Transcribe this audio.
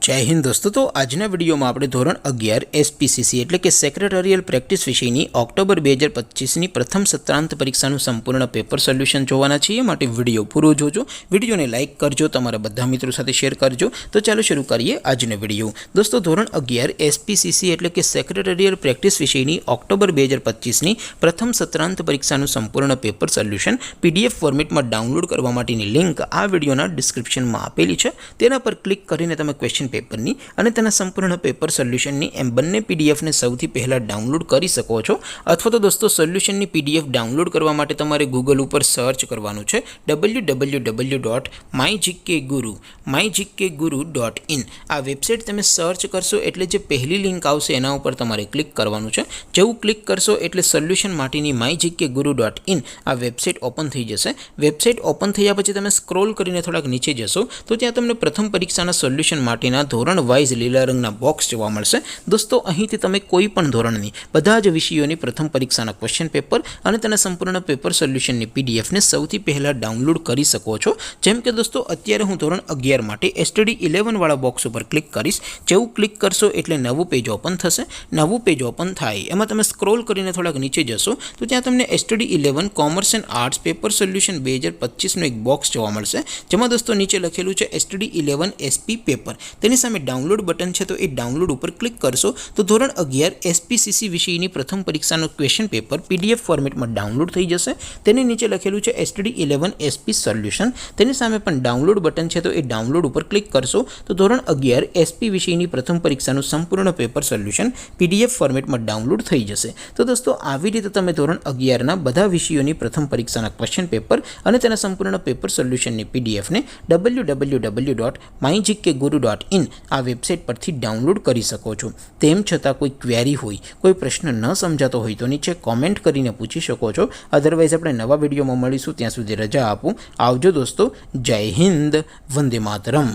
जय हिंद दोस्तों। तो आजना विडियो में આપણે ધોરણ 11 એસપીસીસી એટલે કે સેક્રેટરીયલ પ્રેક્ટિસ વિષયની ઓક્ટોબર 2025 ની પ્રથમ સત્રાંત પરીક્ષાનું સંપૂર્ણ પેપર સોલ્યુશન જોવાના છીએ। માટે વિડિયો પૂરો જોજો, વિડિયોને લાઈક કરજો, તમારા બધા મિત્રો સાથે શેર કરજો। તો ચાલો શરૂ કરીએ આજનો વિડિયો। દોસ્તો ધોરણ 11 એસપીસીસી એટલે કે સેક્રેટરીયલ પ્રેક્ટિસ વિષયની ઓક્ટોબર 2025 ની પ્રથમ સત્રાંત પરીક્ષાનું સંપૂર્ણ પેપર સોલ્યુશન પીડીએફ ફોર્મેટમાં ડાઉનલોડ કરવા માટેની લિંક આ વિડિયોના ડિસ્ક્રિપ્શનમાં આપેલી છે। તેના પર ક્લિક કરીને તમે ક્વેશ્ચન પેપરની અને તેના સંપૂર્ણ પેપર સોલ્યુશનની એમ બંને પીડીએફને સૌથી પહેલાં ડાઉનલોડ કરી શકો છો। અથવા તો દોસ્તો સોલ્યુશનની પીડીએફ ડાઉનલોડ કરવા માટે તમારે ગૂગલ ઉપર સર્ચ કરવાનું છે www.mygkguru.in। આ વેબસાઇટ તમે સર્ચ કરશો એટલે જે પહેલી લિંક આવશે એના ઉપર તમારે ક્લિક કરવાનું છે। જેવું ક્લિક કરશો એટલે સોલ્યુશન માટેની mygkguru.in આ વેબસાઇટ ઓપન થઈ જશે। વેબસાઇટ ઓપન થયા પછી તમે સ્ક્રોલ કરીને થોડાક નીચે જશો તો ત્યાં તમને પ્રથમ પરીક્ષાના સોલ્યુશન માટેના ધોરણ વાઇઝ લીલા રંગના બોક્સ જોવા મળશે। દોસ્તો અહીંથી તમે કોઈ પણ ધોરણની બધા જ વિષયોની પ્રથમ પરીક્ષાના ક્વેશ્ચન પેપર અને તેના સંપૂર્ણ પેપર સોલ્યુશનની પીડીએફને સૌથી પહેલાં ડાઉનલોડ કરી શકો છો। જેમ કે દોસ્તો અત્યારે હું ધોરણ 11 માટે STD 11 વાળા બોક્સ ઉપર ક્લિક કરીશ। જેવું ક્લિક કરશો એટલે નવું પેજ ઓપન થશે। નવું પેજ ઓપન થાય એમાં તમે સ્ક્રોલ કરીને થોડાક નીચે જશો તો ત્યાં તમને STD 11 commerce and arts paper solution 2025નું એક બોક્સ જોવા મળશે। જેમાં દોસ્તો નીચે લખેલું છે STD 11 SP પેપર। તેની સામે ડાઉનલોડ બટન છે તો એ ડાઉનલોડ ઉપર ક્લિક કરશો તો ધોરણ 11 એસપીસીસી વિષયની પ્રથમ પરીક્ષાનું ક્વેશ્ચન પેપર પીડીએફ ફોર્મેટમાં ડાઉનલોડ થઈ જશે। તેની નીચે લખેલું છે STD 11 SP સોલ્યુશન। તેની સામે પણ ડાઉનલોડ બટન છે તો એ ડાઉનલોડ ઉપર ક્લિક કરશો તો ધોરણ 11 એસપી વિષયની પ્રથમ પરીક્ષાનું સંપૂર્ણ પેપર સોલ્યુશન પીડીએફ ફોર્મેટમાં ડાઉનલોડ થઈ જશે। તો દોસ્તો આવી રીતે તમે ધોરણ 11ના બધા વિષયોની પ્રથમ પરીક્ષાના ક્વેશ્ચન પેપર અને તેના સંપૂર્ણ પેપર સોલ્યુશનની પીડીએફને www.mygkguru.in આ વેબસાઇટ પરથી ડાઉનલોડ કરી શકો છો। તેમ છતાં કોઈ ક્વેરી હોય, કોઈ પ્રશ્ન ન સમજાતો હોય તો નીચે કોમેન્ટ કરીને પૂછી શકો છો। અધરવાઇઝ આપણે નવા વિડીયોમાં મળીશું, ત્યાં સુધી રજા આપું। આવજો દોસ્તો। જય હિન્દ, વંદે માતરમ।